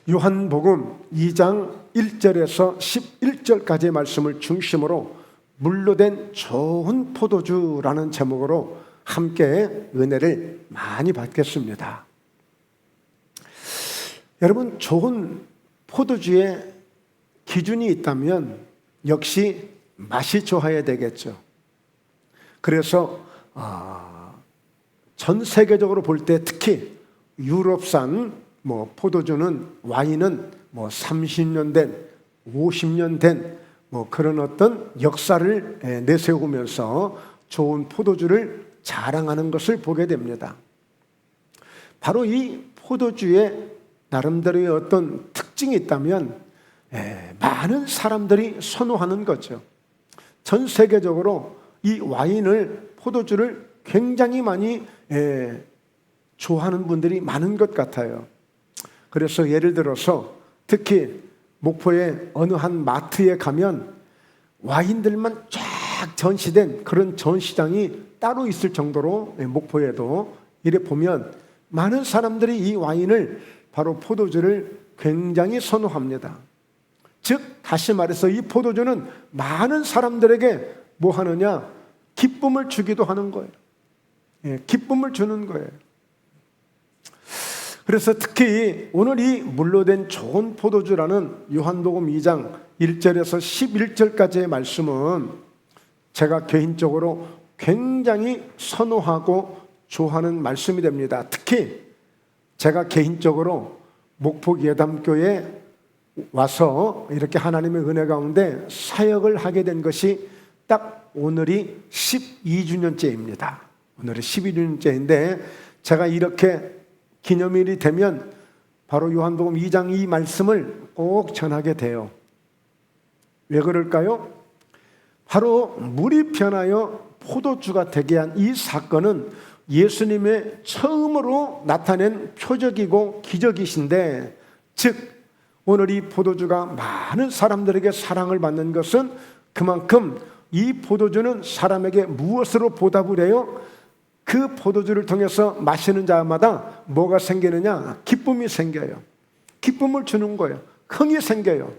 요한복음 2장 1절에서 11절까지의 말씀을 중심으로 물로 된 좋은 포도주라는 제목으로 함께 은혜를 많이 받겠습니다. 여러분, 좋은 포도주의 기준이 있다면 역시 맛이 좋아야 되겠죠. 그래서 전 세계적으로 볼 때 특히 유럽산 포도주는, 와인은 30년 된, 50년 된 그런 어떤 역사를 내세우면서 좋은 포도주를 자랑하는 것을 보게 됩니다. 바로 이 포도주에 나름대로의 어떤 특징이 있다면 많은 사람들이 선호하는 거죠. 전 세계적으로 이 와인을, 포도주를 굉장히 많이 좋아하는 분들이 많은 것 같아요. 그래서 예를 들어서 특히 목포의 어느 한 마트에 가면 와인들만 쫙 전시된 그런 전시장이 따로 있을 정도로, 목포에도 이래 보면 많은 사람들이 이 와인을, 바로 포도주를 굉장히 선호합니다. 즉 다시 말해서 이 포도주는 많은 사람들에게 뭐 하느냐? 기쁨을 주기도 하는 거예요. 기쁨을 주는 거예요. 그래서 특히 오늘 이 물로 된 좋은 포도주라는 요한복음 2장 1절에서 11절까지의 말씀은 제가 개인적으로 굉장히 선호하고 좋아하는 말씀이 됩니다. 특히 제가 개인적으로 목포예담교에 와서 이렇게 하나님의 은혜 가운데 사역을 하게 된 것이 딱 오늘이 12주년째입니다. 오늘이 12주년째인데 제가 이렇게 기념일이 되면 바로 요한복음 2장 이 말씀을 꼭 전하게 돼요. 왜 그럴까요? 바로 물이 변하여 포도주가 되게 한 이 사건은 예수님의 처음으로 나타낸 표적이고 기적이신데, 즉 오늘 이 포도주가 많은 사람들에게 사랑을 받는 것은 그만큼 이 포도주는 사람에게 무엇으로 보답을 해요? 그 포도주를 통해서 마시는 자마다 뭐가 생기느냐? 기쁨이 생겨요. 기쁨을 주는 거예요. 흥이 생겨요.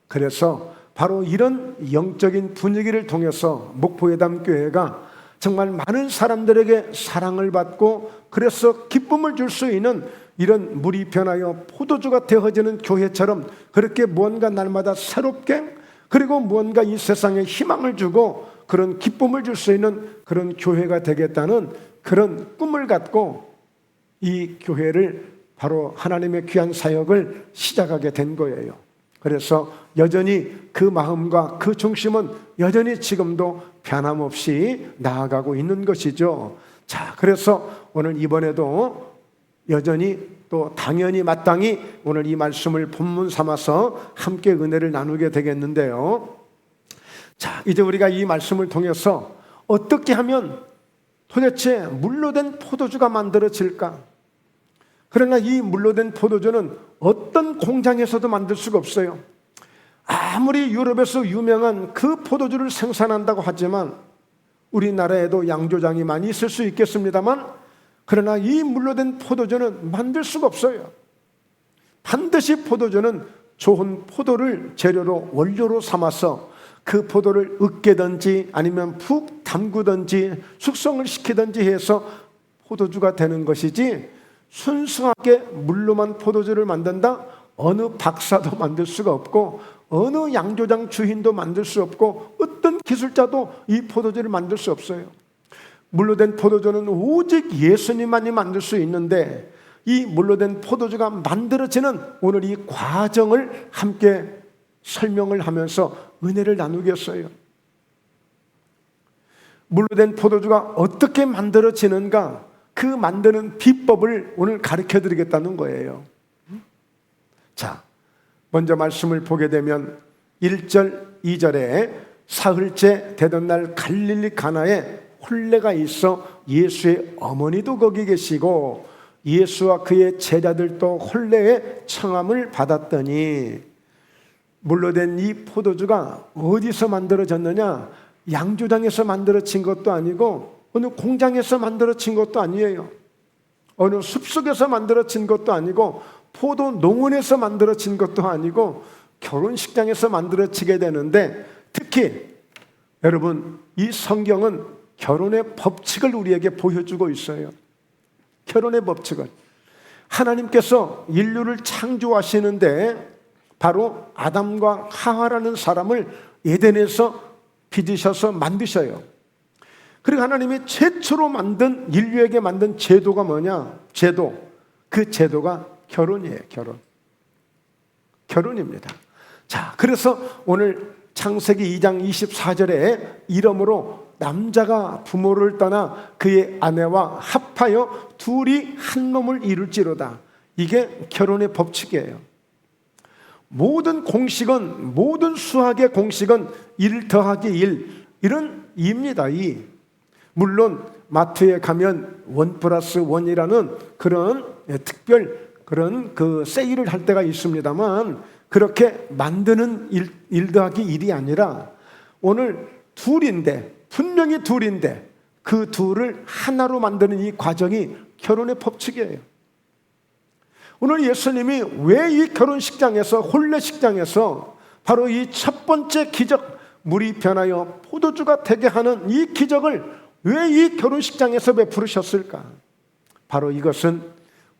그래서 바로 이런 영적인 분위기를 통해서 목포예담교회가 정말 많은 사람들에게 사랑을 받고, 그래서 기쁨을 줄 수 있는 이런 물이 변하여 포도주가 되어지는 교회처럼, 그렇게 무언가 날마다 새롭게, 그리고 무언가 이 세상에 희망을 주고 그런 기쁨을 줄 수 있는 그런 교회가 되겠다는 그런 꿈을 갖고 이 교회를, 바로 하나님의 귀한 사역을 시작하게 된 거예요. 그래서 여전히 그 마음과 그 중심은 여전히 지금도 변함없이 나아가고 있는 것이죠. 자, 그래서 오늘 이번에도 여전히 또 당연히 마땅히 오늘 이 말씀을 본문 삼아서 함께 은혜를 나누게 되겠는데요. 자, 이제 우리가 이 말씀을 통해서 어떻게 하면 도대체 물로 된 포도주가 만들어질까? 그러나 이 물로 된 포도주는 어떤 공장에서도 만들 수가 없어요. 아무리 유럽에서 유명한 그 포도주를 생산한다고 하지만, 우리나라에도 양조장이 많이 있을 수 있겠습니다만, 그러나 이 물로 된 포도주는 만들 수가 없어요. 반드시 포도주는 좋은 포도를 재료로, 원료로 삼아서 그 포도를 으깨든지 아니면 푹 담그든지 숙성을 시키든지 해서 포도주가 되는 것이지, 순수하게 물로만 포도주를 만든다? 어느 박사도 만들 수가 없고, 어느 양조장 주인도 만들 수 없고, 어떤 기술자도 이 포도주를 만들 수 없어요. 물로 된 포도주는 오직 예수님만이 만들 수 있는데, 이 물로 된 포도주가 만들어지는 오늘 이 과정을 함께 설명을 하면서 은혜를 나누겠어요. 물로 된 포도주가 어떻게 만들어지는가, 그 만드는 비법을 오늘 가르쳐 드리겠다는 거예요. 자, 먼저 말씀을 보게 되면 1절, 2절에 사흘째 되던 날 갈릴리 가나에 혼례가 있어 예수의 어머니도 거기 계시고 예수와 그의 제자들도 혼례의 청함을 받았더니, 물로 된 이 포도주가 어디서 만들어졌느냐? 양조장에서 만들어진 것도 아니고 어느 공장에서 만들어진 것도 아니에요. 어느 숲속에서 만들어진 것도 아니고 포도 농원에서 만들어진 것도 아니고 결혼식장에서 만들어지게 되는데, 특히 여러분, 이 성경은 결혼의 법칙을 우리에게 보여주고 있어요. 결혼의 법칙을. 하나님께서 인류를 창조하시는데 바로 아담과 하와라는 사람을 에덴에서 빚으셔서 만드셔요. 그리고 하나님이 최초로 만든, 인류에게 만든 제도가 뭐냐? 제도. 그 제도가 결혼이에요. 결혼입니다. 자, 그래서 오늘 창세기 2장 24절에 이러므로 남자가 부모를 떠나 그의 아내와 합하여 둘이 한 몸을 이룰지로다. 이게 결혼의 법칙이에요. 모든 공식은, 모든 수학의 공식은 1 더하기 1, 이런 2입니다. 2. 물론 마트에 가면 1 플러스 1이라는 그런 특별 그런 세일을 할 때가 있습니다만, 그렇게 만드는 1 더하기 1이 아니라 오늘 둘인데, 분명히 둘인데 그 둘을 하나로 만드는 이 과정이 결혼의 법칙이에요. 오늘 예수님이 왜 이 결혼식장에서, 혼례식장에서 바로 이 첫 번째 기적, 물이 변하여 포도주가 되게 하는 이 기적을 왜 이 결혼식장에서 베푸르셨을까? 바로 이것은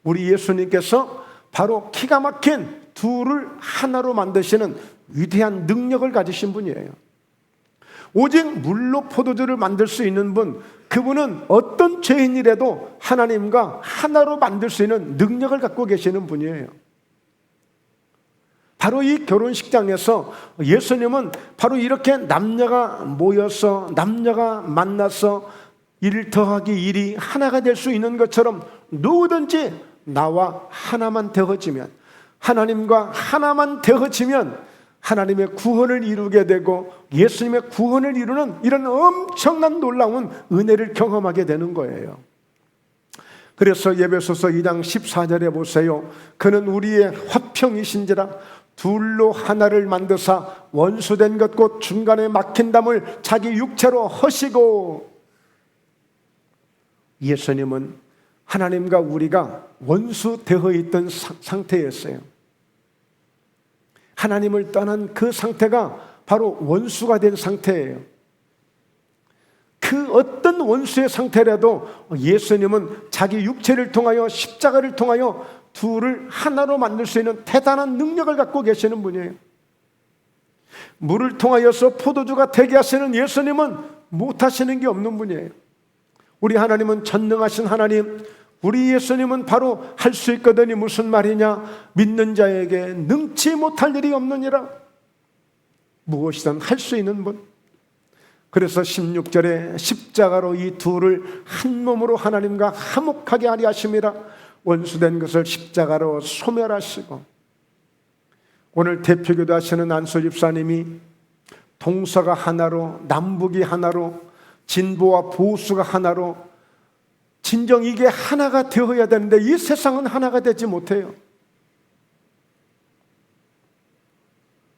우리 예수님께서 바로 기가 막힌 둘을 하나로 만드시는 위대한 능력을 가지신 분이에요. 오직 물로 포도주를 만들 수 있는 분, 그분은 어떤 죄인이라도 하나님과 하나로 만들 수 있는 능력을 갖고 계시는 분이에요. 바로 이 결혼식장에서 예수님은 바로 이렇게 남녀가 모여서, 남녀가 만나서 1 더하기 1이 하나가 될 수 있는 것처럼 누구든지 나와 하나만 되어지면, 하나님과 하나만 되어지면 하나님의 구원을 이루게 되고 예수님의 구원을 이루는 이런 엄청난 놀라운 은혜를 경험하게 되는 거예요. 그래서 에베소서 2장 14절에 보세요. 그는 우리의 화평이신지라 둘로 하나를 만드사 원수된 것 곧 중간에 막힌 담을 자기 육체로 허시고. 예수님은 하나님과 우리가 원수되어 있던 상태였어요. 하나님을 떠난 그 상태가 바로 원수가 된 상태예요. 그 어떤 원수의 상태라도 예수님은 자기 육체를 통하여, 십자가를 통하여 둘을 하나로 만들 수 있는 대단한 능력을 갖고 계시는 분이에요. 물을 통하여서 포도주가 되게 하시는 예수님은 못하시는 게 없는 분이에요. 우리 하나님은 전능하신 하나님, 우리 예수님은 바로 할 수 있거든이 무슨 말이냐? 믿는 자에게 능치 못할 일이 없느니라. 무엇이든 할 수 있는 분. 그래서 16절에 십자가로 이 둘을 한 몸으로 하나님과 화목하게 하리 하심이라. 원수된 것을 십자가로 소멸하시고. 오늘 대표기도 하시는 안수 집사님이 동서가 하나로, 남북이 하나로, 진보와 보수가 하나로, 진정 이게 하나가 되어야 되는데 이 세상은 하나가 되지 못해요.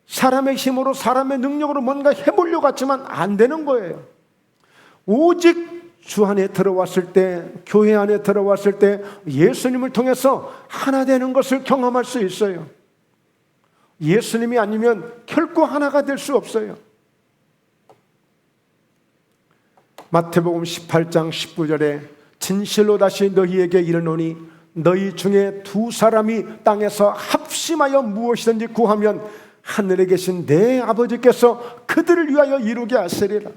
사람의 힘으로, 사람의 능력으로 뭔가 해보려고 하지만 안 되는 거예요. 오직 주 안에 들어왔을 때, 교회 안에 들어왔을 때 예수님을 통해서 하나 되는 것을 경험할 수 있어요. 예수님이 아니면 결코 하나가 될 수 없어요. 마태복음 18장 19절에 진실로 다시 너희에게 이르노니 너희 중에 두 사람이 땅에서 합심하여 무엇이든지 구하면 하늘에 계신 내 아버지께서 그들을 위하여 이루게 하시리라.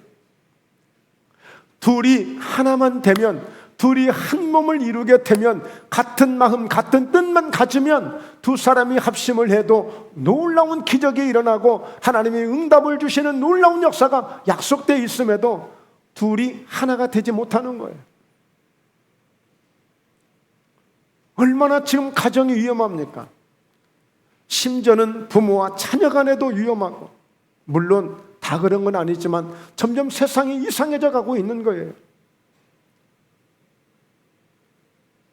둘이 하나만 되면, 둘이 한 몸을 이루게 되면, 같은 마음 같은 뜻만 가지면 두 사람이 합심을 해도 놀라운 기적이 일어나고 하나님이 응답을 주시는 놀라운 역사가 약속되어 있음에도 둘이 하나가 되지 못하는 거예요. 얼마나 지금 가정이 위험합니까? 심지어는 부모와 자녀 간에도 위험하고, 물론 다 그런 건 아니지만 점점 세상이 이상해져 가고 있는 거예요.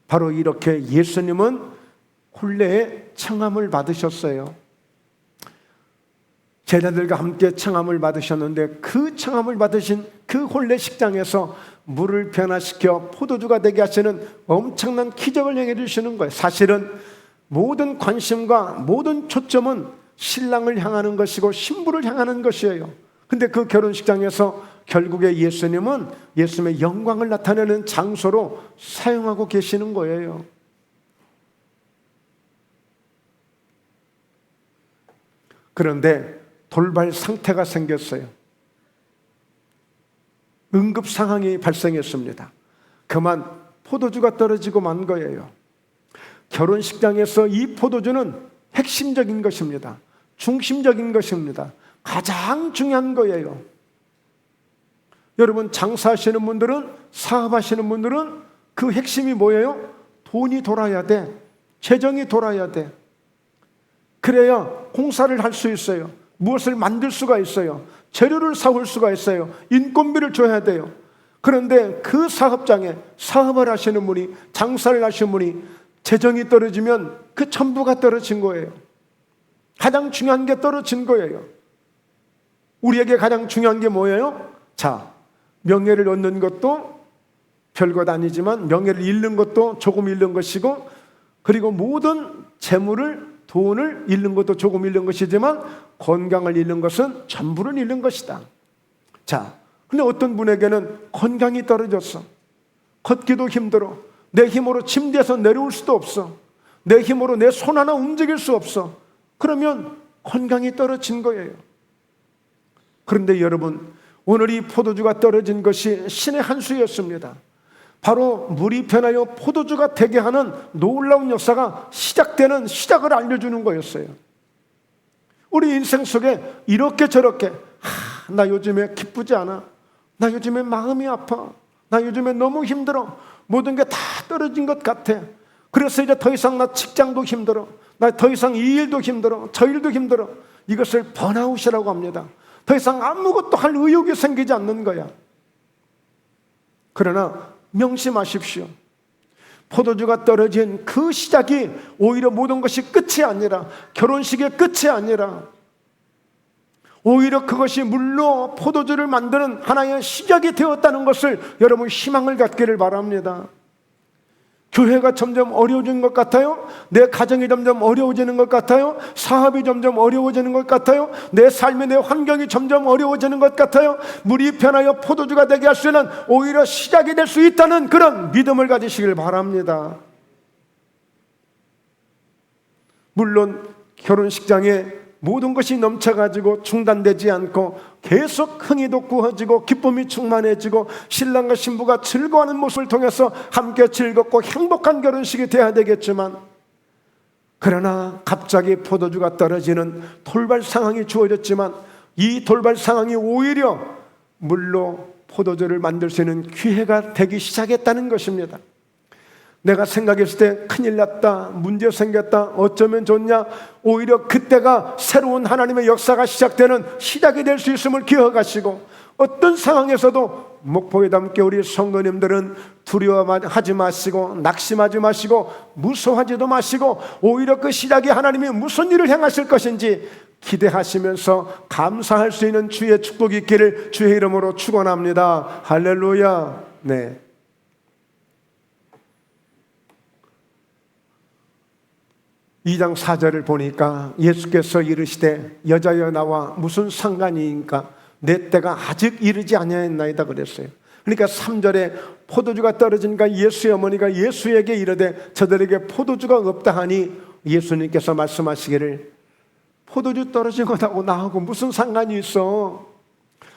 바로 이렇게 예수님은 혼례의 청함을 받으셨어요. 제자들과 함께 청함을 받으셨는데 그 청함을 받으신 그 혼례식장에서 물을 변화시켜 포도주가 되게 하시는 엄청난 기적을 행해 주시는 거예요. 사실은 모든 관심과 모든 초점은 신랑을 향하는 것이고 신부를 향하는 것이에요. 근데 그 결혼식장에서 결국에 예수님은 예수님의 영광을 나타내는 장소로 사용하고 계시는 거예요. 그런데 돌발 상태가 생겼어요. 응급 상황이 발생했습니다. 그만 포도주가 떨어지고 만 거예요. 결혼식장에서 이 포도주는 핵심적인 것입니다. 중심적인 것입니다. 가장 중요한 거예요. 여러분, 장사하시는 분들은, 사업하시는 분들은 그 핵심이 뭐예요? 돈이 돌아야 돼. 재정이 돌아야 돼. 그래야 공사를 할 수 있어요. 무엇을 만들 수가 있어요. 재료를 사올 수가 있어요. 인건비를 줘야 돼요. 그런데 그 사업장에 사업을 하시는 분이, 장사를 하시는 분이 재정이 떨어지면 그 전부가 떨어진 거예요. 가장 중요한 게 떨어진 거예요. 우리에게 가장 중요한 게 뭐예요? 자, 명예를 얻는 것도 별것 아니지만 명예를 잃는 것도 조금 잃는 것이고, 그리고 모든 재물을, 돈을 잃는 것도 조금 잃는 것이지만 건강을 잃는 것은 전부를 잃는 것이다. 자, 근데 어떤 분에게는 건강이 떨어졌어. 걷기도 힘들어. 내 힘으로 침대에서 내려올 수도 없어. 내 힘으로 내 손 하나 움직일 수 없어. 그러면 건강이 떨어진 거예요. 그런데 여러분, 오늘 이 포도주가 떨어진 것이 신의 한 수였습니다. 바로 물이 변하여 포도주가 되게 하는 놀라운 역사가 시작되는 시작을 알려주는 거였어요. 우리 인생 속에 이렇게 저렇게, 나 요즘에 기쁘지 않아. 나 요즘에 마음이 아파. 나 요즘에 너무 힘들어. 모든 게 다 떨어진 것 같아. 그래서 이제 더 이상 나 직장도 힘들어. 나 더 이상 이 일도 힘들어. 저 일도 힘들어. 이것을 번아웃이라고 합니다. 더 이상 아무것도 할 의욕이 생기지 않는 거야. 그러나 명심하십시오. 포도주가 떨어진 그 시작이 오히려 모든 것이 끝이 아니라, 결혼식의 끝이 아니라, 오히려 그것이 물로 포도주를 만드는 하나의 시작이 되었다는 것을 여러분 희망을 갖기를 바랍니다. 교회가 점점 어려워지는 것 같아요? 내 가정이 점점 어려워지는 것 같아요? 사업이 점점 어려워지는 것 같아요? 내 삶의 내 환경이 점점 어려워지는 것 같아요? 물이 변하여 포도주가 되게 할 수 있는 오히려 시작이 될 수 있다는 그런 믿음을 가지시길 바랍니다. 물론 결혼식장에 모든 것이 넘쳐가지고 중단되지 않고 계속 흥이 돋구어지고 기쁨이 충만해지고 신랑과 신부가 즐거워하는 모습을 통해서 함께 즐겁고 행복한 결혼식이 돼야 되겠지만, 그러나 갑자기 포도주가 떨어지는 돌발 상황이 주어졌지만, 이 돌발 상황이 오히려 물로 포도주를 만들 수 있는 기회가 되기 시작했다는 것입니다. 내가 생각했을 때 큰일 났다, 문제 생겼다, 어쩌면 좋냐, 오히려 그때가 새로운 하나님의 역사가 시작되는 시작이 될 수 있음을 기억하시고, 어떤 상황에서도 목포에다 함께 우리 성도님들은 두려워하지 마시고 낙심하지 마시고 무서워하지도 마시고, 오히려 그 시작이 하나님이 무슨 일을 행하실 것인지 기대하시면서 감사할 수 있는 주의 축복이 있기를 주의 이름으로 축원합니다. 할렐루야. 네. 2장 4절을 보니까 예수께서 이르시되 여자여 나와 무슨 상관이니까 내 때가 아직 이르지 아니하였나이다 그랬어요. 그러니까 3절에 포도주가 떨어지니까 예수의 어머니가 예수에게 이르되 저들에게 포도주가 없다 하니 예수님께서 말씀하시기를 포도주 떨어진 것하고 나하고 무슨 상관이 있어.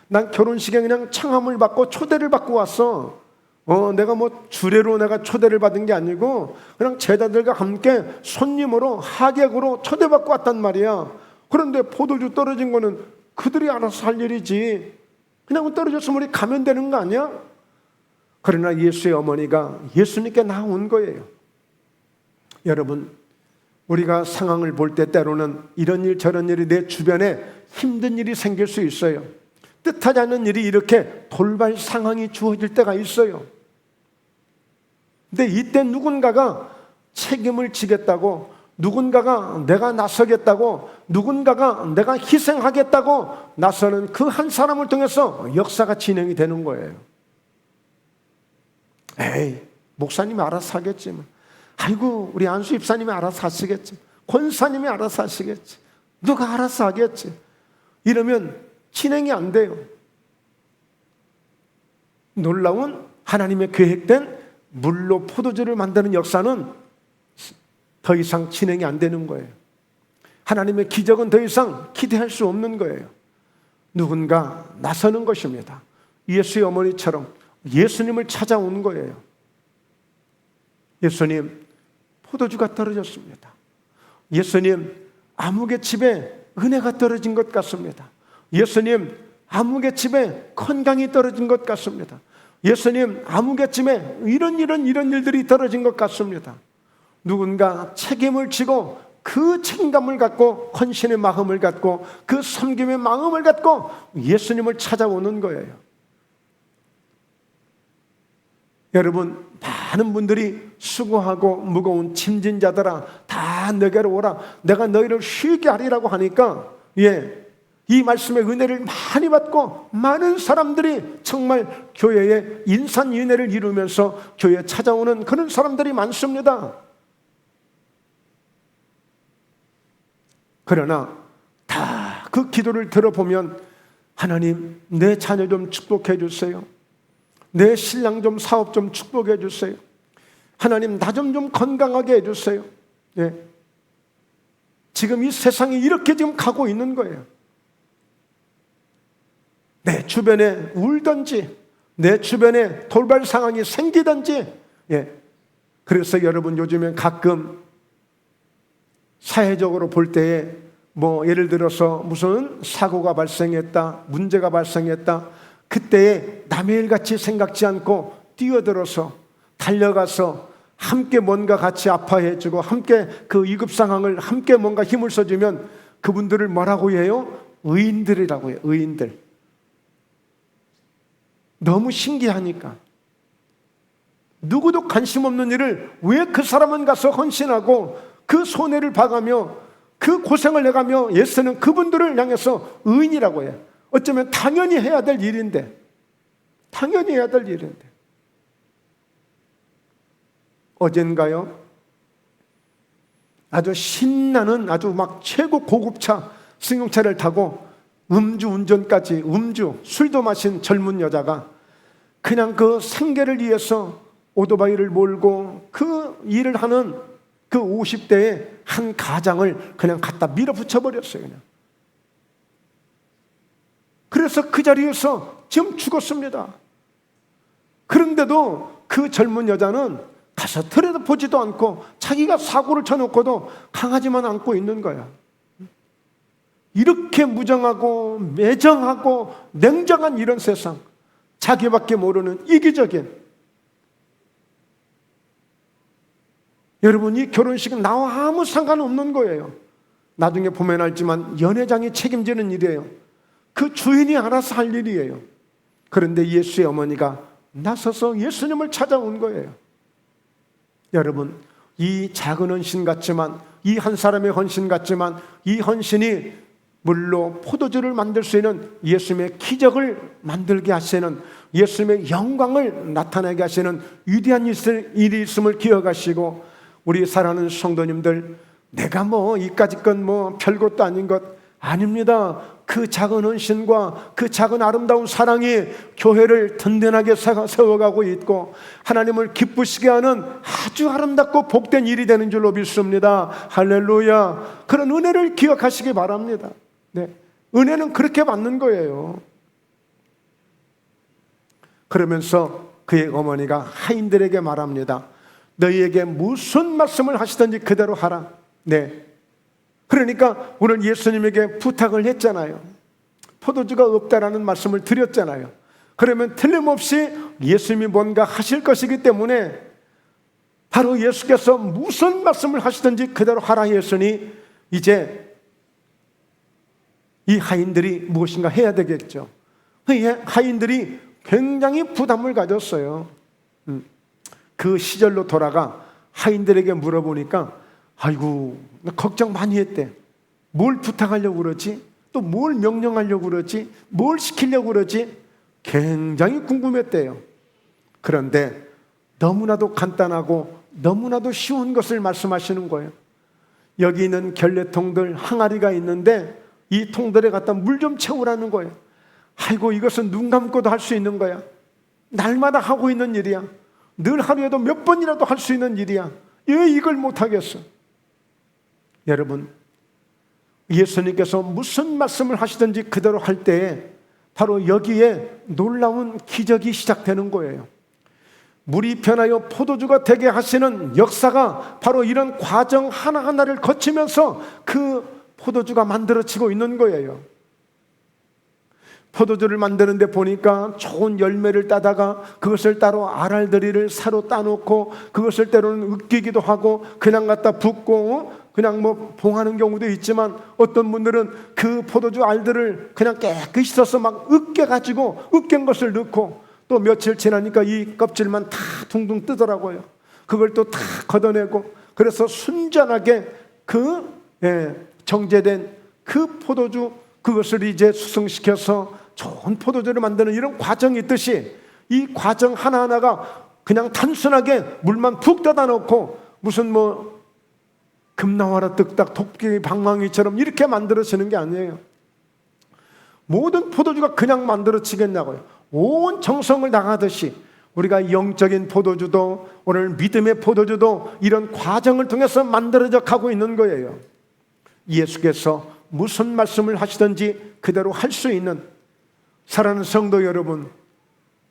난 결혼식에 그냥 청함을 받고 초대를 받고 왔어. 내가 뭐 주례로 내가 초대를 받은 게 아니고 그냥 제자들과 함께 손님으로 하객으로 초대받고 왔단 말이야. 그런데 포도주 떨어진 거는 그들이 알아서 할 일이지. 그냥 떨어졌으면 우리 가면 되는 거 아니야? 그러나 예수의 어머니가 예수님께 나온 거예요. 여러분, 우리가 상황을 볼 때 때로는 이런 일 저런 일이 내 주변에 힘든 일이 생길 수 있어요. 뜻하지 않은 일이 이렇게 돌발 상황이 주어질 때가 있어요. 근데 이때 누군가가 책임을 지겠다고, 누군가가 내가 나서겠다고, 누군가가 내가 희생하겠다고 나서는 그 한 사람을 통해서 역사가 진행이 되는 거예요. 에이, 목사님이 알아서 하겠지만, 아이고 우리 안수 입사님이 알아서 하시겠지, 권사님이 알아서 하시겠지, 누가 알아서 하겠지, 이러면 진행이 안 돼요. 놀라운 하나님의 계획된 물로 포도주를 만드는 역사는 더 이상 진행이 안 되는 거예요. 하나님의 기적은 더 이상 기대할 수 없는 거예요. 누군가 나서는 것입니다. 예수의 어머니처럼 예수님을 찾아온 거예요. 예수님, 포도주가 떨어졌습니다. 예수님, 아무개집에 은혜가 떨어진 것 같습니다. 예수님, 아무개집에 건강이 떨어진 것 같습니다. 예수님, 아무개집에 이런 일들이 떨어진 것 같습니다. 누군가 책임을 지고 그 책임감을 갖고 헌신의 마음을 갖고 그 섬김의 마음을 갖고 예수님을 찾아오는 거예요. 여러분, 많은 분들이 수고하고 무거운 짐진 자들아 다 내게로 오라, 내가 너희를 쉬게 하리라고 하니까 이 말씀의 은혜를 많이 받고 많은 사람들이 정말 교회의 인산인해를 이루면서 교회에 찾아오는 그런 사람들이 많습니다. 그러나 다 그 기도를 들어보면 하나님, 내 자녀 좀 축복해 주세요. 내 신랑 좀 사업 좀 축복해 주세요. 하나님, 나 좀 건강하게 해주세요. 지금 이 세상이 이렇게 지금 가고 있는 거예요. 내 주변에 울든지 내 주변에 돌발 상황이 생기든지. 그래서 여러분, 요즘에 가끔 사회적으로 볼 때에 예를 들어서 무슨 사고가 발생했다, 문제가 발생했다, 그때에 남의 일같이 생각지 않고 뛰어들어서 달려가서 함께 뭔가 같이 아파해주고 함께 그 위급 상황을 함께 뭔가 힘을 써주면 그분들을 뭐라고 해요? 의인들이라고 해요. 의인들. 너무 신기하니까. 누구도 관심 없는 일을 왜 그 사람은 가서 헌신하고 그 손해를 봐가며 그 고생을 해가며 예수는 그분들을 향해서 의인이라고 해요. 어쩌면 당연히 해야 될 일인데, 당연히 해야 될 일인데. 어젠가요, 아주 신나는 아주 막 최고 고급차 승용차를 타고 음주운전까지, 술도 마신 젊은 여자가 그냥 그 생계를 위해서 오토바이를 몰고 그 일을 하는 그 50대의 한 가장을 그냥 갖다 밀어붙여버렸어요. 그냥. 그래서 그 자리에서 지금 죽었습니다. 그런데도 그 젊은 여자는 가서 들여다보지도 않고 자기가 사고를 쳐놓고도 강하지만 않고 있는 거야. 이렇게 무정하고 매정하고 냉정한 이런 세상, 자기밖에 모르는 이기적인. 여러분, 이 결혼식은 나와 아무 상관없는 거예요. 나중에 보면 알지만 연회장이 책임지는 일이에요. 그 주인이 알아서 할 일이에요. 그런데 예수의 어머니가 나서서 예수님을 찾아온 거예요. 여러분, 이 작은 헌신 같지만, 이 한 사람의 헌신 같지만, 이 헌신이 물로 포도주를 만들 수 있는 예수님의 기적을 만들게 하시는, 예수님의 영광을 나타내게 하시는 위대한 일이 있음을 기억하시고, 우리 사랑하는 성도님들, 내가 이까짓 건 별것도 아닌 것 아닙니다. 그 작은 헌신과 그 작은 아름다운 사랑이 교회를 든든하게 세워가고 있고 하나님을 기쁘시게 하는 아주 아름답고 복된 일이 되는 줄로 믿습니다. 할렐루야. 그런 은혜를 기억하시기 바랍니다. 은혜는 그렇게 받는 거예요. 그러면서 그의 어머니가 하인들에게 말합니다. 너희에게 무슨 말씀을 하시든지 그대로 하라. 그러니까 오늘 예수님에게 부탁을 했잖아요. 포도주가 없다라는 말씀을 드렸잖아요. 그러면 틀림없이 예수님이 뭔가 하실 것이기 때문에 바로 예수께서 무슨 말씀을 하시든지 그대로 하라 했으니 이제 이 하인들이 무엇인가 해야 되겠죠. 하인들이 굉장히 부담을 가졌어요. 그 시절로 돌아가 하인들에게 물어보니까 아이고, 나 걱정 많이 했대. 뭘 부탁하려고 그러지? 또 뭘 명령하려고 그러지? 뭘 시키려고 그러지? 굉장히 궁금했대요. 그런데 너무나도 간단하고 너무나도 쉬운 것을 말씀하시는 거예요. 여기 있는 결례통들, 항아리가 있는데 이 통들에 갖다 물 좀 채우라는 거예요. 아이고, 이것은 눈 감고도 할 수 있는 거야. 날마다 하고 있는 일이야. 늘 하루에도 몇 번이라도 할 수 있는 일이야. 왜 이걸 못하겠어? 여러분, 예수님께서 무슨 말씀을 하시든지 그대로 할 때에 바로 여기에 놀라운 기적이 시작되는 거예요. 물이 변하여 포도주가 되게 하시는 역사가 바로 이런 과정 하나하나를 거치면서 그 포도주가 만들어지고 있는 거예요. 포도주를 만드는데 보니까 좋은 열매를 따다가 그것을 따로 알알들이를 사로 따놓고 그것을 때로는 으깨기도 하고 그냥 갖다 붓고 그냥 뭐 봉하는 경우도 있지만 어떤 분들은 그 포도주 알들을 그냥 깨끗이 써서 막 으깨가지고 으깬 것을 넣고 또 며칠 지나니까 이 껍질만 다 둥둥 뜨더라고요. 그걸 또 다 걷어내고 그래서 순전하게 그 정제된 그 포도주 그것을 이제 수성시켜서 좋은 포도주를 만드는 이런 과정이 있듯이 이 과정 하나하나가 그냥 단순하게 물만 푹 떠다 놓고 무슨 뭐 금나와라 뚝딱 토끼 방망이처럼 이렇게 만들어지는 게 아니에요. 모든 포도주가 그냥 만들어지겠냐고요. 온 정성을 다하듯이 우리가 영적인 포도주도 오늘 믿음의 포도주도 이런 과정을 통해서 만들어져 가고 있는 거예요. 예수께서 무슨 말씀을 하시든지 그대로 할 수 있는 사랑하는 성도 여러분,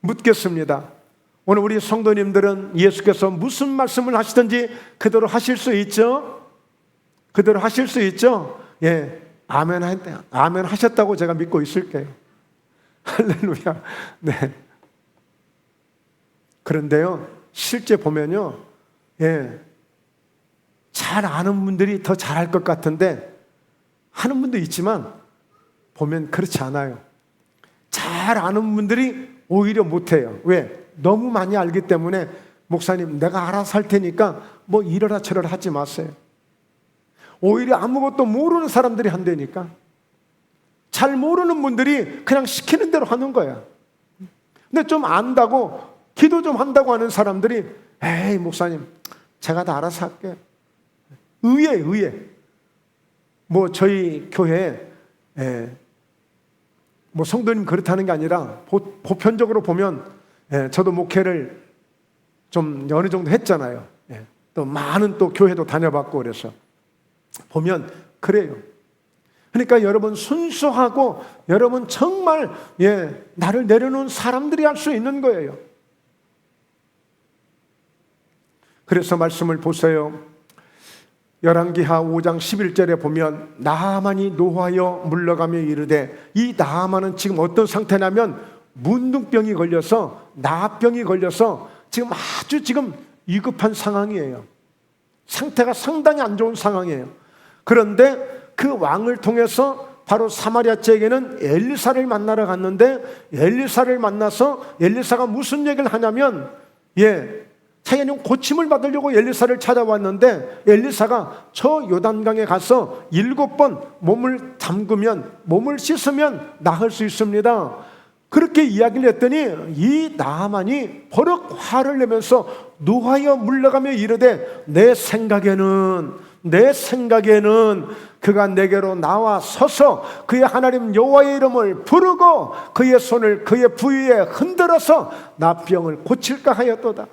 묻겠습니다. 오늘 우리 성도님들은 예수께서 무슨 말씀을 하시든지 그대로 하실 수 있죠? 그대로 하실 수 있죠? 예, 아멘 하셨다고 제가 믿고 있을게요. 할렐루야. 네. 그런데요, 실제 보면요, 예, 잘 아는 분들이 더 잘할 것 같은데 하는 분도 있지만 보면 그렇지 않아요. 잘 아는 분들이 오히려 못해요. 왜? 너무 많이 알기 때문에 목사님 내가 알아서 할 테니까 뭐 이러라 저러라 하지 마세요. 오히려 아무것도 모르는 사람들이 한다니까. 잘 모르는 분들이 그냥 시키는 대로 하는 거야. 근데 좀 안다고 기도 좀 한다고 하는 사람들이 에이 목사님 제가 다 알아서 할게요. 의외. 뭐 저희 교회에 뭐 성도님 그렇다는 게 아니라 보편적으로 보면 저도 목회를 좀 어느 정도 했잖아요. 또 많은 또 교회도 다녀봤고 그래서 보면 그래요. 그러니까 여러분 순수하고 여러분 정말 나를 내려놓은 사람들이 할 수 있는 거예요. 그래서 말씀을 보세요. 열왕기하 5장 11절에 보면 나하만이 노하여 물러가며 이르되, 이 나하만은 지금 어떤 상태냐면 문둥병이 걸려서 나병이 걸려서 지금 아주 위급한 상황이에요. 상태가 상당히 안 좋은 상황이에요. 그런데 그 왕을 통해서 바로 사마리아 지역에는 엘리사를 만나러 갔는데 엘리사를 만나서 엘리사가 무슨 얘기를 하냐면 자기는 고침을 받으려고 엘리사를 찾아왔는데 엘리사가 저 요단강에 가서 7번 몸을 담그면 몸을 씻으면 나을 수 있습니다. 그렇게 이야기를 했더니 이 나하만이 버럭 화를 내면서 노하여 물러가며 이르되 내 생각에는 그가 내게로 나와 서서 그의 하나님 여호와의 이름을 부르고 그의 손을 그의 부위에 흔들어서 나병을 고칠까 하였도다.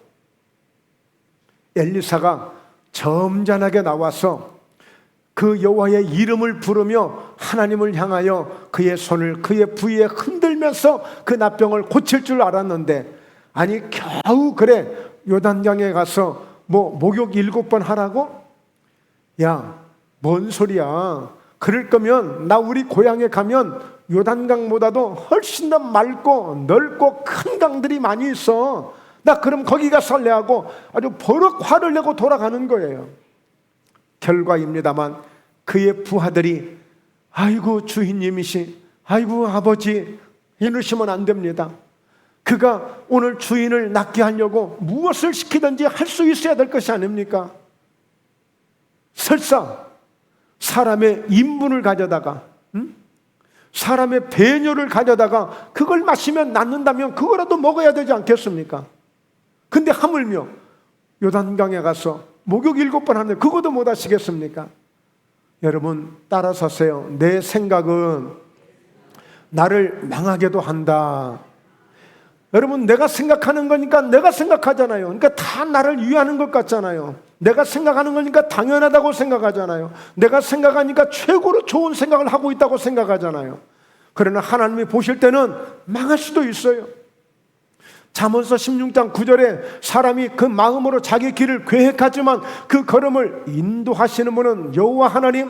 엘리사가 점잖하게 나와서 그 여호와의 이름을 부르며 하나님을 향하여 그의 손을 그의 부위에 흔들면서 그 나병을 고칠 줄 알았는데, 아니 겨우 그래 요단강에 가서 뭐 목욕 7번 하라고? 야, 뭔 소리야. 그럴 거면 나 우리 고향에 가면 요단강보다도 훨씬 더 맑고 넓고 큰 강들이 많이 있어. 나 그럼 거기 가서 할래 하고 아주 버럭 화를 내고 돌아가는 거예요. 결과입니다만 그의 부하들이 아이고 주인님이시, 아이고 아버지, 이러시면 안 됩니다. 그가 오늘 주인을 낫게 하려고 무엇을 시키든지 할 수 있어야 될 것이 아닙니까? 설사 사람의 인분을 가져다가 사람의 배뇨를 가져다가 그걸 마시면 낫는다면 그거라도 먹어야 되지 않겠습니까? 근데 하물며 요단강에 가서 목욕 7번 하는데 그것도 못 하시겠습니까? 여러분 따라서세요. 내 생각은 나를 망하게도 한다. 여러분 내가 생각하는 거니까 내가 생각하잖아요. 그러니까 다 나를 위하는 것 같잖아요. 내가 생각하는 거니까 당연하다고 생각하잖아요. 내가 생각하니까 최고로 좋은 생각을 하고 있다고 생각하잖아요. 그러나 하나님이 보실 때는 망할 수도 있어요. 잠언서 16장 9절에 사람이 그 마음으로 자기 길을 계획하지만 그 걸음을 인도하시는 분은 여호와 하나님,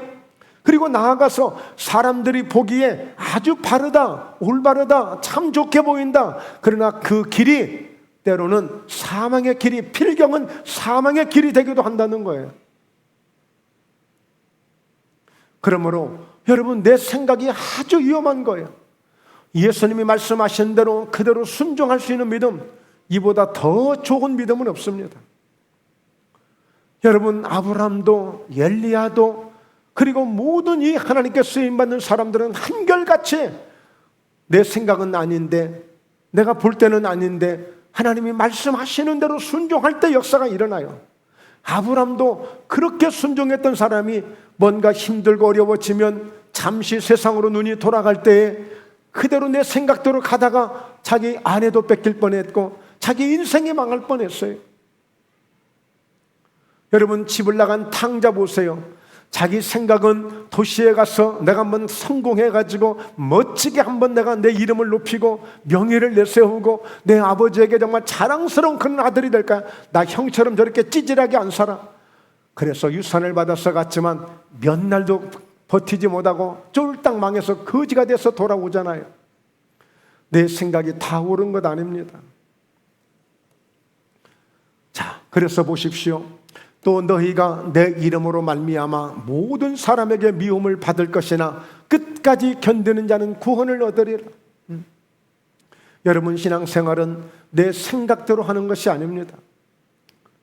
그리고 나아가서 사람들이 보기에 아주 바르다, 올바르다, 참 좋게 보인다. 그러나 그 길이 때로는 사망의 길이, 필경은 사망의 길이 되기도 한다는 거예요. 그러므로 여러분 내 생각이 아주 위험한 거예요. 예수님이 말씀하신 대로 그대로 순종할 수 있는 믿음, 이보다 더 좋은 믿음은 없습니다. 여러분 아브라함도 엘리야도 그리고 모든 이 하나님께 쓰임받는 사람들은 한결같이 내 생각은 아닌데, 내가 볼 때는 아닌데 하나님이 말씀하시는 대로 순종할 때 역사가 일어나요. 아브라함도 그렇게 순종했던 사람이 뭔가 힘들고 어려워지면 잠시 세상으로 눈이 돌아갈 때에 그대로 내 생각대로 가다가 자기 아내도 뺏길 뻔했고 자기 인생이 망할 뻔했어요. 여러분 집을 나간 탕자 보세요. 자기 생각은 도시에 가서 내가 한번 성공해가지고 멋지게 한번 내가 내 이름을 높이고 명예를 내세우고 내 아버지에게 정말 자랑스러운 그런 아들이 될까, 나 형처럼 저렇게 찌질하게 안 살아. 그래서 유산을 받아서 갔지만 몇 날도 버티지 못하고 쫄딱 망해서 거지가 돼서 돌아오잖아요. 내 생각이 다 옳은 것 아닙니다. 자, 그래서 보십시오. 또 너희가 내 이름으로 말미암아 모든 사람에게 미움을 받을 것이나 끝까지 견디는 자는 구원을 얻으리라. 여러분 신앙생활은 내 생각대로 하는 것이 아닙니다.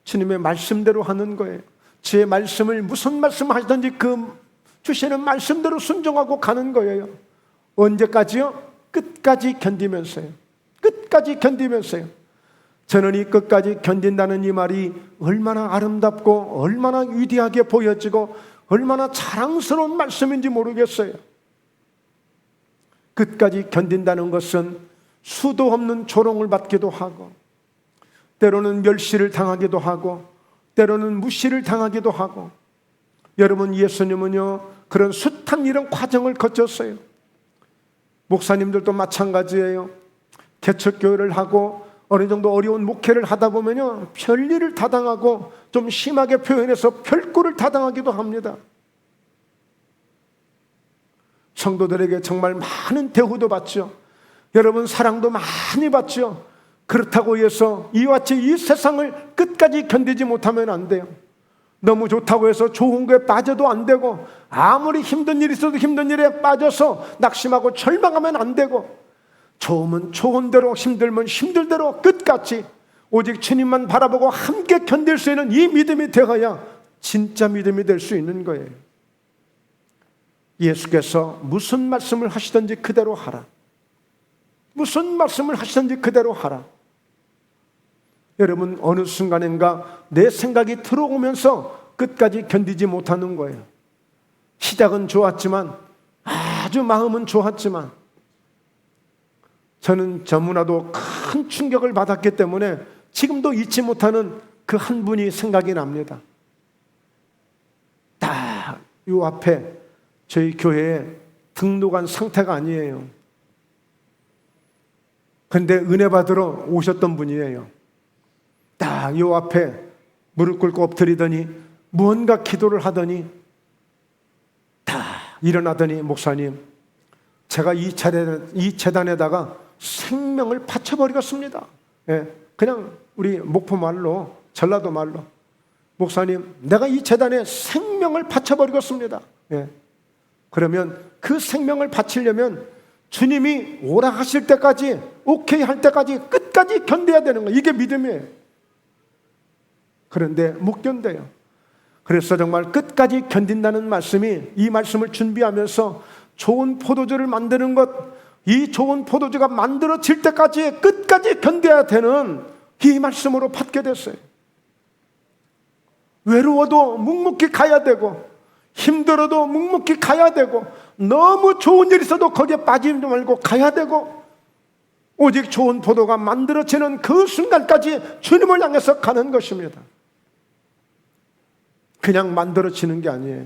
주님의 말씀대로 하는 거예요. 주의 말씀을 무슨 말씀 하시든지 그 주시는 말씀대로 순종하고 가는 거예요. 언제까지요? 끝까지 견디면서요. 끝까지 견디면서요. 저는 이 끝까지 견딘다는 이 말이 얼마나 아름답고 얼마나 위대하게 보여지고 얼마나 자랑스러운 말씀인지 모르겠어요. 끝까지 견딘다는 것은 수도 없는 조롱을 받기도 하고 때로는 멸시를 당하기도 하고 때로는 무시를 당하기도 하고, 여러분 예수님은요 그런 숱한 이런 과정을 거쳤어요. 목사님들도 마찬가지예요. 개척교회를 하고 어느 정도 어려운 목회를 하다 보면요 별일을 다 당하고, 좀 심하게 표현해서 별꼴을 다 당하기도 합니다. 성도들에게 정말 많은 대우도 받죠. 여러분 사랑도 많이 받죠. 그렇다고 해서 이와 같이 이 세상을 끝까지 견디지 못하면 안 돼요. 너무 좋다고 해서 좋은 거에 빠져도 안 되고, 아무리 힘든 일이 있어도 힘든 일에 빠져서 낙심하고 절망하면 안 되고, 좋으면 좋은 대로, 힘들면 힘들 대로 끝까지 오직 주님만 바라보고 함께 견딜 수 있는 이 믿음이 되어야 진짜 믿음이 될 수 있는 거예요. 예수께서 무슨 말씀을 하시든지 그대로 하라. 무슨 말씀을 하시든지 그대로 하라. 여러분 어느 순간인가 내 생각이 들어오면서 끝까지 견디지 못하는 거예요. 시작은 좋았지만, 아주 마음은 좋았지만, 저는 너무나도 큰 충격을 받았기 때문에 지금도 잊지 못하는 그 한 분이 생각이 납니다. 딱 요 앞에 저희 교회에 등록한 상태가 아니에요. 근데 은혜 받으러 오셨던 분이에요. 딱 요 앞에 무릎 꿇고 엎드리더니 무언가 기도를 하더니 딱 일어나더니, 목사님 제가 이 재단에다가 생명을 바쳐버리겠습니다. 예, 그냥 우리 목포 말로, 전라도 말로, 목사님 내가 이 재단에 생명을 바쳐버리겠습니다. 예, 그러면 그 생명을 바치려면 주님이 오라 하실 때까지, 오케이 할 때까지 끝까지 견뎌야 되는 거예요. 이게 믿음이에요. 그런데 못 견뎌요. 그래서 정말 끝까지 견딘다는 말씀이, 이 말씀을 준비하면서 좋은 포도주를 만드는 것, 이 좋은 포도주가 만들어질 때까지 끝까지 견뎌야 되는 이 말씀으로 받게 됐어요. 외로워도 묵묵히 가야 되고, 힘들어도 묵묵히 가야 되고, 너무 좋은 일 있어도 거기에 빠지지 말고 가야 되고, 오직 좋은 포도가 만들어지는 그 순간까지 주님을 향해서 가는 것입니다. 그냥 만들어지는 게 아니에요.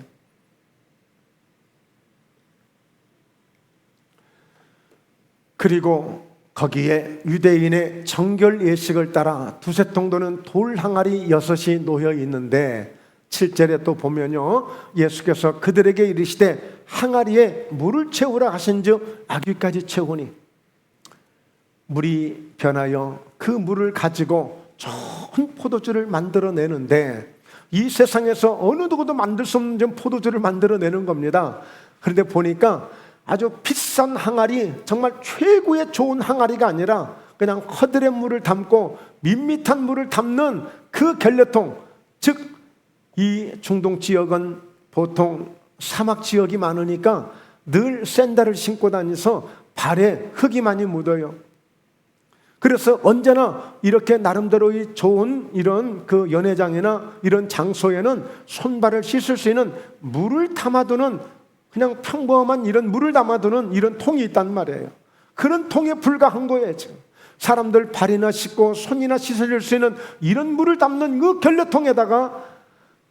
그리고 거기에 유대인의 정결 예식을 따라 두세 통도는 돌 항아리 6이 놓여 있는데 7절에 또 보면요, 예수께서 그들에게 이르시되 항아리에 물을 채우라 하신즉 아귀까지 채우니, 물이 변하여 그 물을 가지고 좋은 포도주를 만들어내는데, 이 세상에서 어느 누구도 만들 수 없는 포도주를 만들어내는 겁니다. 그런데 보니까 아주 비싼 항아리, 정말 최고의 좋은 항아리가 아니라 그냥 허들의 물을 담고 밋밋한 물을 담는 그 결례통, 즉 이 중동 지역은 보통 사막 지역이 많으니까 늘 샌들을 신고 다니서 발에 흙이 많이 묻어요. 그래서 언제나 이렇게 나름대로의 좋은 이런 그 연회장이나 이런 장소에는 손발을 씻을 수 있는 물을 담아두는, 그냥 평범한 이런 물을 담아두는 이런 통이 있단 말이에요. 그런 통에 불과한 거예요. 지금 사람들 발이나 씻고 손이나 씻어줄 수 있는 이런 물을 담는 그 결례통에다가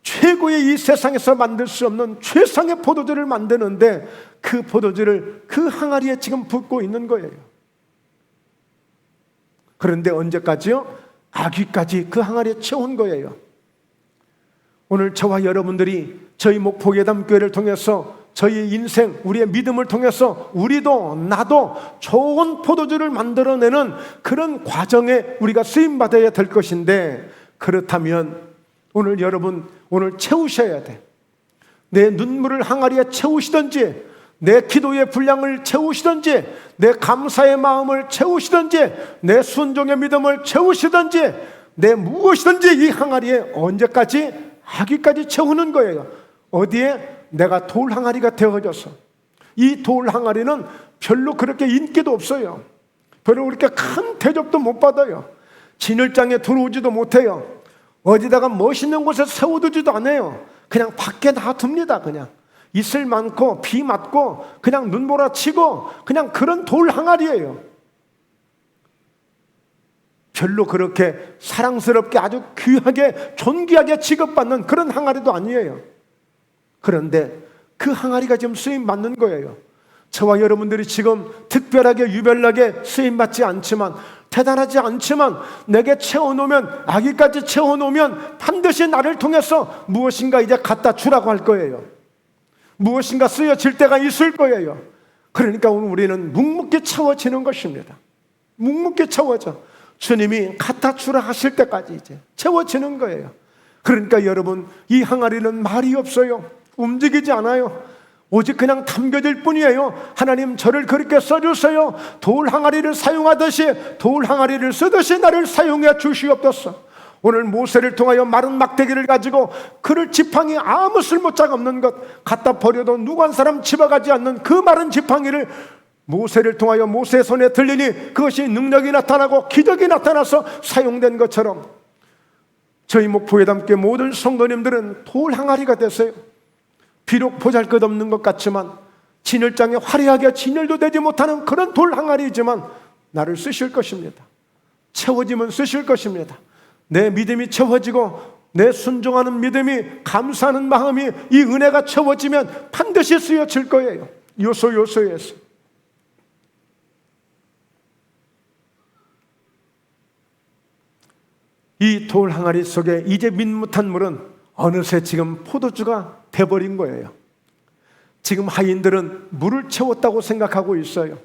최고의 이 세상에서 만들 수 없는 최상의 포도주를 만드는데, 그 포도주를 그 항아리에 지금 붓고 있는 거예요. 그런데 언제까지요? 아귀까지 그 항아리에 채운 거예요. 오늘 저와 여러분들이 저희 목포예담교회를 통해서 저희 인생, 우리의 믿음을 통해서 우리도 나도 좋은 포도주를 만들어내는 그런 과정에 우리가 쓰임받아야 될 것인데, 그렇다면 오늘 여러분, 오늘 채우셔야 돼. 내 눈물을 항아리에 채우시든지, 내 기도의 분량을 채우시든지, 내 감사의 마음을 채우시든지, 내 순종의 믿음을 채우시든지, 내 무엇이든지 이 항아리에 언제까지? 아귀까지 채우는 거예요. 어디에? 내가 돌 항아리가 되어져서. 이 돌 항아리는 별로 그렇게 인기도 없어요. 별로 그렇게 큰 대접도 못 받아요. 진열장에 들어오지도 못해요. 어디다가 멋있는 곳에 세워두지도 않아요. 그냥 밖에 놔둡니다. 그냥 이슬 많고 비 맞고 그냥 눈보라 치고 그냥 그런 돌 항아리예요. 별로 그렇게 사랑스럽게 아주 귀하게 존귀하게 취급받는 그런 항아리도 아니에요. 그런데 그 항아리가 지금 쓰임받는 거예요. 저와 여러분들이 지금 특별하게 유별나게 쓰임받지 않지만, 대단하지 않지만 내게 채워놓으면, 아기까지 채워놓으면 반드시 나를 통해서 무엇인가 이제 갖다 주라고 할 거예요. 무엇인가 쓰여질 때가 있을 거예요. 그러니까 오늘 우리는 묵묵히 채워지는 것입니다. 묵묵히 채워져. 주님이 갖다 주라 하실 때까지 이제 채워지는 거예요. 그러니까 여러분, 이 항아리는 말이 없어요. 움직이지 않아요. 오직 그냥 담겨질 뿐이에요. 하나님, 저를 그렇게 써주세요. 돌 항아리를 사용하듯이, 돌 항아리를 쓰듯이 나를 사용해 주시옵소서. 오늘 모세를 통하여 마른 막대기를 가지고 그를 지팡이 아무 쓸모짝 없는 것 갖다 버려도 누구 한 사람 집어가지 않는 그 마른 지팡이를 모세를 통하여 모세의 손에 들리니 그것이 능력이 나타나고 기적이 나타나서 사용된 것처럼, 저희 목포예담교회 모든 성도님들은 돌 항아리가 되세요. 비록 보잘것없는 것 같지만, 진열장에 화려하게 진열도 되지 못하는 그런 돌 항아리이지만 나를 쓰실 것입니다. 채워지면 쓰실 것입니다. 내 믿음이 채워지고 내 순종하는 믿음이, 감사하는 마음이, 이 은혜가 채워지면 반드시 쓰여질 거예요. 요소에서. 이 돌 항아리 속에 이제 밋밋한 물은 어느새 지금 포도주가 돼버린 거예요. 지금 하인들은 물을 채웠다고 생각하고 있어요.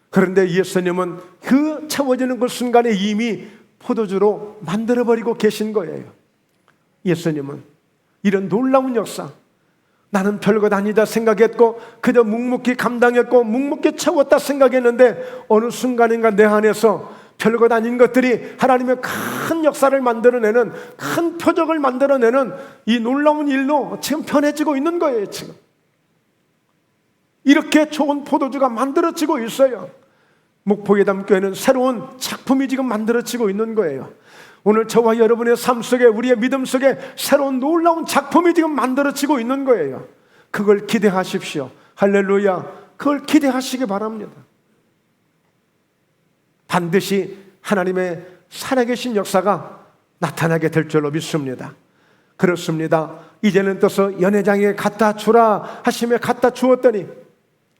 그런데 예수님은 그 채워지는 그 순간에 이미 포도주로 만들어버리고 계신 거예요. 예수님은 이런 놀라운 역사, 나는 별것 아니다 생각했고 그저 묵묵히 감당했고 묵묵히 채웠다 생각했는데, 어느 순간인가 내 안에서 별것 아닌 것들이 하나님의 큰 역사를 만들어내는, 큰 표적을 만들어내는 이 놀라운 일로 지금 변해지고 있는 거예요. 지금 이렇게 좋은 포도주가 만들어지고 있어요. 목포예담교회는 새로운 작품이 지금 만들어지고 있는 거예요. 오늘 저와 여러분의 삶 속에, 우리의 믿음 속에 새로운 놀라운 작품이 지금 만들어지고 있는 거예요. 그걸 기대하십시오. 할렐루야. 그걸 기대하시기 바랍니다. 반드시 하나님의 살아계신 역사가 나타나게 될 줄로 믿습니다. 그렇습니다. 이제는 떠서 연회장에 갖다 주라 하시며 갖다 주었더니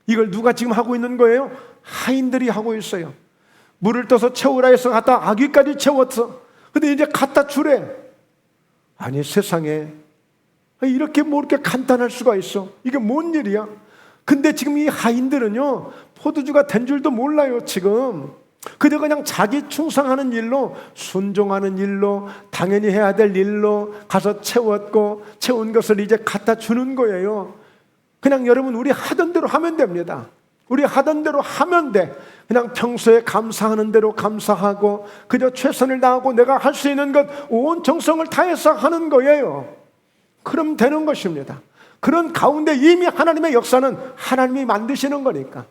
이걸 누가 지금 하고 있는 거예요? 하인들이 하고 있어요. 물을 떠서 채우라 해서 갖다 아귀까지 채웠어. 근데 이제 갖다 주래. 아니 세상에 이렇게 뭐 이렇게 간단할 수가 있어? 이게 뭔 일이야? 근데 지금 이 하인들은요, 포도주가 된 줄도 몰라요. 지금 그저 그냥 자기 충성하는 일로, 순종하는 일로, 당연히 해야 될 일로 가서 채웠고, 채운 것을 이제 갖다 주는 거예요. 그냥 여러분 우리 하던 대로 하면 됩니다. 우리 하던 대로 하면 돼. 그냥 평소에 감사하는 대로 감사하고, 그저 최선을 다하고 내가 할 수 있는 것 온 정성을 다해서 하는 거예요. 그럼 되는 것입니다. 그런 가운데 이미 하나님의 역사는 하나님이 만드시는 거니까,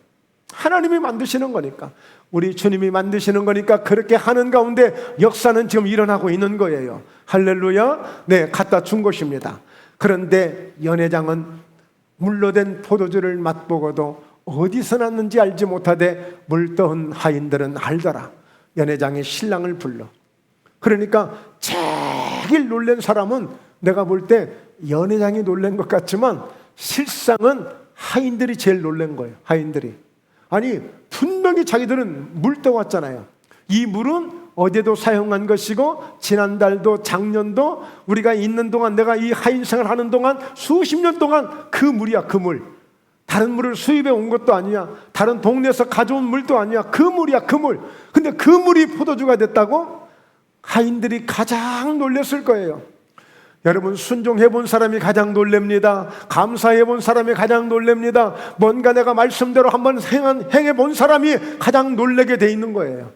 하나님이 만드시는 거니까, 우리 주님이 만드시는 거니까 그렇게 하는 가운데 역사는 지금 일어나고 있는 거예요. 할렐루야. 네, 갖다 준 것입니다. 그런데 연회장은 물로된 포도주를 맛보고도 어디서 났는지 알지 못하되 물떠은 하인들은 알더라. 연회장이 신랑을 불러. 그러니까 제일 놀란 사람은, 내가 볼 때 연회장이 놀란 것 같지만 실상은 하인들이 제일 놀란 거예요. 하인들이. 아니 분명히 자기들은 물 떠왔잖아요. 이 물은 어제도 사용한 것이고 지난달도 작년도 우리가 있는 동안, 내가 이 하인 생활하는 동안 수십 년 동안 그 물이야. 그 물. 다른 물을 수입해 온 것도 아니야. 다른 동네에서 가져온 물도 아니야. 그 물이야. 그 물. 근데 그 물이 포도주가 됐다고? 하인들이 가장 놀랐을 거예요. 여러분, 순종해 본 사람이 가장 놀랍니다. 감사해 본 사람이 가장 놀랍니다. 뭔가 내가 말씀대로 한번 행해 본 사람이 가장 놀라게 돼 있는 거예요.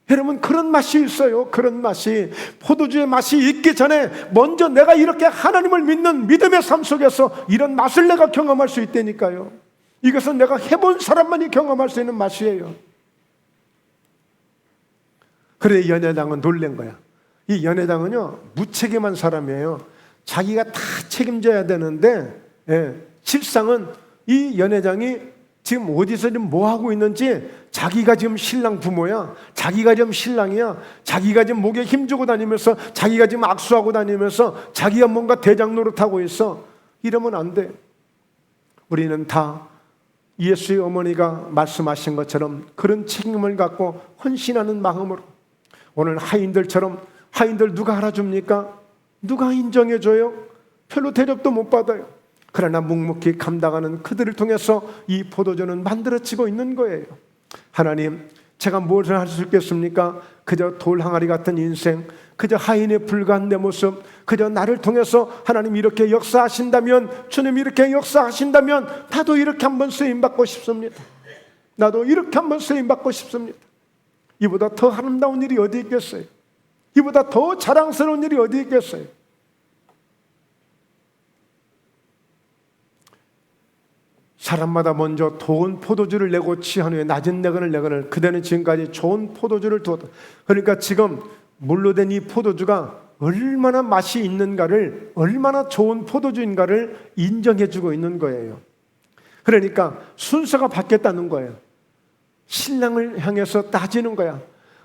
여러분, 그런 맛이 있어요. 그런 맛이. 포도주의 맛이 있기 전에 먼저 내가 이렇게 하나님을 믿는 믿음의 삶 속에서 이런 맛을 내가 경험할 수 있다니까요. 이것은 내가 해본 사람만이 경험할 수 있는 맛이에요. 그래 연회장은 놀란 거야. 이 연회장은요, 무책임한 사람이에요. 자기가 다 책임져야 되는데, 실상은 이 연회장이 지금 어디서 지금 뭐 하고 있는지, 자기가 지금 신랑 부모야, 자기가 지금 신랑이야, 자기가 지금 목에 힘주고 다니면서, 자기가 지금 악수하고 다니면서 자기가 뭔가 대장 노릇하고 있어. 이러면 안 돼. 우리는 다 예수의 어머니가 말씀하신 것처럼 그런 책임을 갖고 헌신하는 마음으로, 오늘 하인들처럼, 하인들 누가 알아줍니까? 누가 인정해줘요? 별로 대접도 못 받아요. 그러나 묵묵히 감당하는 그들을 통해서 이 포도주는 만들어지고 있는 거예요. 하나님, 제가 무엇을 할 수 있겠습니까? 그저 돌 항아리 같은 인생, 그저 하인에 불과한 내 모습, 그저 나를 통해서 하나님 이렇게 역사하신다면, 주님 이렇게 역사하신다면 나도 이렇게 한번 쓰임받고 싶습니다. 나도 이렇게 한번 쓰임받고 싶습니다. 이보다 더 아름다운 일이 어디 있겠어요? 이보다 더 자랑스러운 일이 어디 있겠어요? 사람마다 먼저 좋은 포도주를 내고 취한 후에 낮은 내건을 내거늘 그대는 지금까지 좋은 포도주를 두었다. 그러니까 지금 물로 된 이 포도주가 얼마나 맛이 있는가를, 얼마나 좋은 포도주인가를 인정해주고 있는 거예요. 그러니까 순서가 바뀌었다는 거예요. 신랑을 향해서 따지는 거야.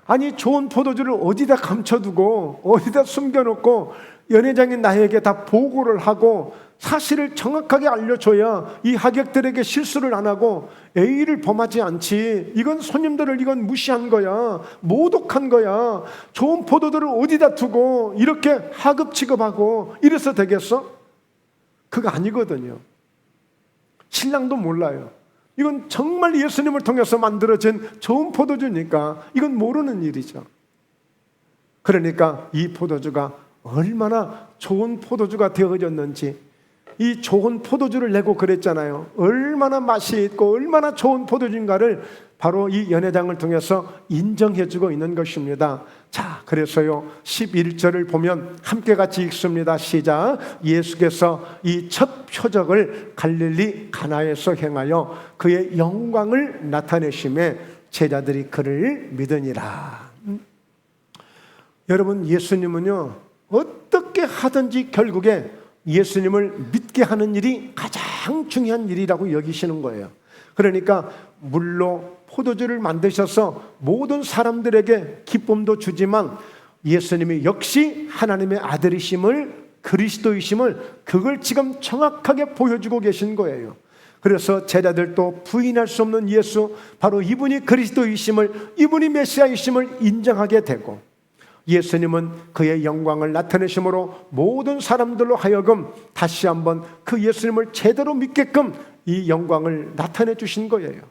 아니 좋은 포도주를 어디다 감춰두고 어디다 숨겨놓고 연회장이 나에게 다 보고를 하고 사실을 정확하게 알려줘야 이 하객들에게 실수를 안 하고 A를 범하지 않지. 이건 손님들을 이건 무시한 거야. 모독한 거야. 좋은 포도들을 어디다 두고 이렇게 하급 취급하고 이래서 되겠어? 그거 아니거든요. 신랑도 몰라요. 이건 정말 예수님을 통해서 만들어진 좋은 포도주니까 이건 모르는 일이죠. 그러니까 이 포도주가 얼마나 좋은 포도주가 되어졌는지, 이 좋은 포도주를 내고 그랬잖아요. 얼마나 맛이 있고 얼마나 좋은 포도주인가를 바로 이 연회장을 통해서 인정해주고 있는 것입니다. 자, 그래서요 11절을 보면 함께 같이 읽습니다. 시작. 예수께서 이 첫 표적을 갈릴리 가나에서 행하여 그의 영광을 나타내심에 제자들이 그를 믿으니라. 여러분, 예수님은요, 어떻게 하든지 결국에 예수님을 믿게 하는 일이 가장 중요한 일이라고 여기시는 거예요. 그러니까 물로 포도주를 만드셔서 모든 사람들에게 기쁨도 주지만 예수님이 역시 하나님의 아들이심을, 그리스도이심을, 그걸 지금 정확하게 보여주고 계신 거예요. 그래서 제자들도 부인할 수 없는 예수, 바로 이분이 그리스도이심을, 이분이 메시아이심을 인정하게 되고, 예수님은 그의 영광을 나타내심으로 모든 사람들로 하여금 다시 한번 그 예수님을 제대로 믿게끔 이 영광을 나타내 주신 거예요.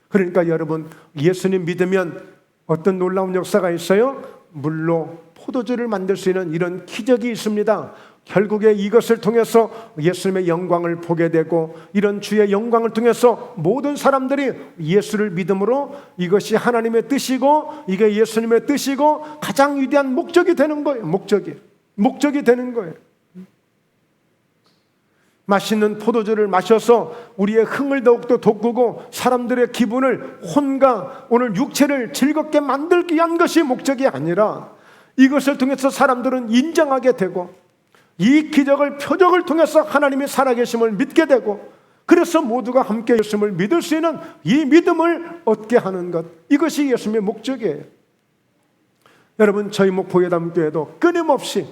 그러니까 여러분, 예수님 믿으면 어떤 놀라운 역사가 있어요? 물로 포도주를 만들 수 있는 이런 기적이 있습니다. 결국에 이것을 통해서 예수님의 영광을 보게 되고, 이런 주의 영광을 통해서 모든 사람들이 예수를 믿음으로 이것이 하나님의 뜻이고 이게 예수님의 뜻이고 가장 위대한 목적이 되는 거예요. 목적이 되는 거예요. 맛있는 포도주를 마셔서 우리의 흥을 더욱더 돋구고 사람들의 기분을, 혼과 오늘 육체를 즐겁게 만들기 위한 것이 목적이 아니라, 이것을 통해서 사람들은 인정하게 되고 이 기적을, 표적을 통해서 하나님이 살아계심을 믿게 되고, 그래서 모두가 함께 예수님을 믿을 수 있는 이 믿음을 얻게 하는 것, 이것이 예수님의 목적이에요. 여러분, 저희 목포예담교회도 끊임없이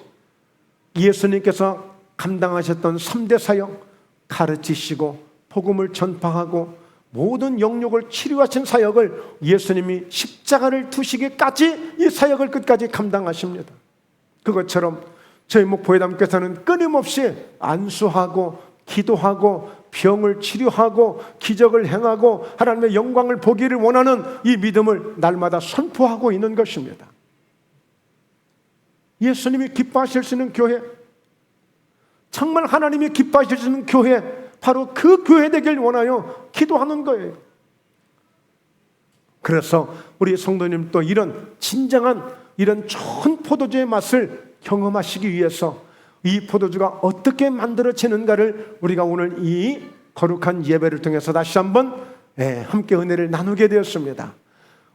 예수님께서 감당하셨던 3대 사역, 가르치시고 복음을 전파하고 모든 영역을 치료하신 사역을 예수님이 십자가를 두시기까지 이 사역을 끝까지 감당하십니다. 그것처럼 저희 목포예담께서는 끊임없이 안수하고 기도하고 병을 치료하고 기적을 행하고 하나님의 영광을 보기를 원하는 이 믿음을 날마다 선포하고 있는 것입니다. 예수님이 기뻐하실 수 있는 교회, 정말 하나님이 기뻐하실 수 있는 교회, 바로 그 교회 되길 원하여 기도하는 거예요. 그래서 우리 성도님도 이런 진정한, 이런 좋은 포도주의 맛을 경험하시기 위해서 이 포도주가 어떻게 만들어지는가를 우리가 오늘 이 거룩한 예배를 통해서 다시 한번 함께 은혜를 나누게 되었습니다.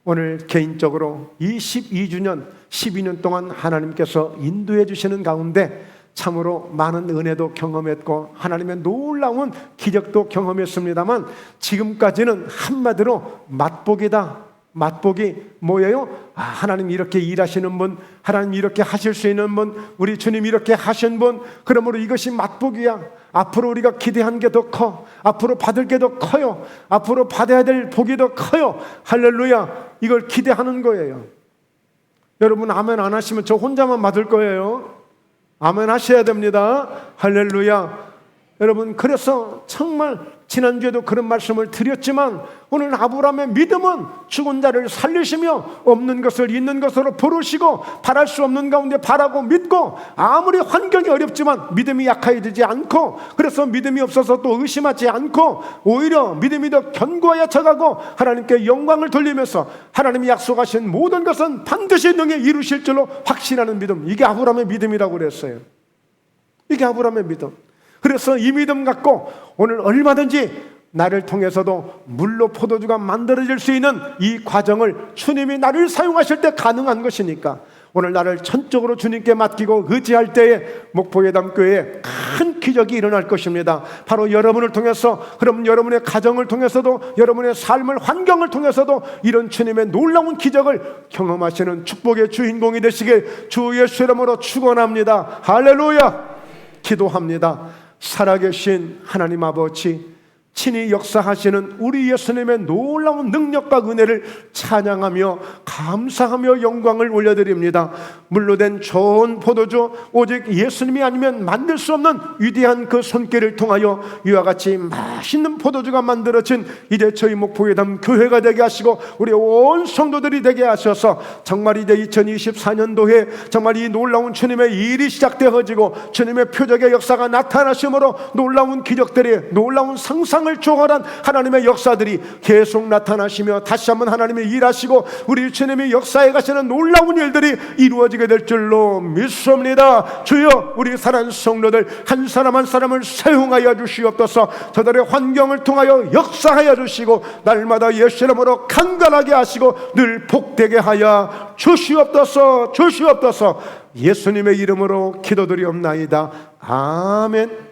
오늘 개인적으로 이 12주년, 12년 동안 하나님께서 인도해 주시는 가운데 참으로 많은 은혜도 경험했고 하나님의 놀라운 기적도 경험했습니다만, 지금까지는 한마디로 맛보기다. 맛보기 뭐예요? 하나님 이렇게 일하시는 분, 하나님 이렇게 하실 수 있는 분, 우리 주님 이렇게 하신 분, 그러므로 이것이 맛보기야. 앞으로 우리가 기대한 게 더 커, 앞으로 받을 게 더 커요, 앞으로 받아야 될 복이 더 커요. 할렐루야. 이걸 기대하는 거예요. 여러분, 아멘 안 하시면 저 혼자만 받을 거예요. 아멘 하셔야 됩니다. 할렐루야. 여러분, 그래서 정말 지난주에도 그런 말씀을 드렸지만, 오늘 아브라함의 믿음은 죽은 자를 살리시며 없는 것을 있는 것으로 부르시고 바랄 수 없는 가운데 바라고 믿고, 아무리 환경이 어렵지만 믿음이 약해지지 않고, 그래서 믿음이 없어서 또 의심하지 않고 오히려 믿음이 더 견고하여 쳐가고 하나님께 영광을 돌리면서 하나님이 약속하신 모든 것은 반드시 능히 이루실 줄로 확신하는 믿음, 이게 아브라함의 믿음이라고 그랬어요. 이게 아브라함의 믿음. 그래서 이 믿음 갖고 오늘 얼마든지 나를 통해서도 물로 포도주가 만들어질 수 있는 이 과정을 주님이 나를 사용하실 때 가능한 것이니까, 오늘 나를 전적으로 주님께 맡기고 의지할 때에 목포예담교회에 큰 기적이 일어날 것입니다. 바로 여러분을 통해서, 그럼 여러분의 가정을 통해서도, 여러분의 삶을, 환경을 통해서도 이런 주님의 놀라운 기적을 경험하시는 축복의 주인공이 되시길 주 예수 이름으로 축원합니다. 할렐루야. 기도합니다. 살아계신 하나님 아버지, 친히 역사하시는 우리 예수님의 놀라운 능력과 은혜를 찬양하며 감사하며 영광을 올려드립니다. 물로 된 좋은 포도주, 오직 예수님이 아니면 만들 수 없는 위대한 그 손길을 통하여 이와 같이 맛있는 포도주가 만들어진 이제 저희 목포예담 교회가 되게 하시고 우리 온 성도들이 되게 하셔서 정말 이제 2024년도에 정말 이 놀라운 주님의 일이 시작되어지고 주님의 표적의 역사가 나타나심으로 놀라운 기적들이, 놀라운 상상을 세상을 초월한 하나님의 역사들이 계속 나타나시며 다시 한번 하나님이 일하시고 우리 주님이 역사에 가시는 놀라운 일들이 이루어지게 될 줄로 믿습니다. 주여, 우리 사랑하는 성도들 한 사람 한 사람을 사용하여 주시옵소서. 저들의 환경을 통하여 역사하여 주시고 날마다 예수 이름으로 강건하게 하시고 늘 복되게 하여 주시옵소서. 예수님의 이름으로 기도드리옵나이다. 아멘.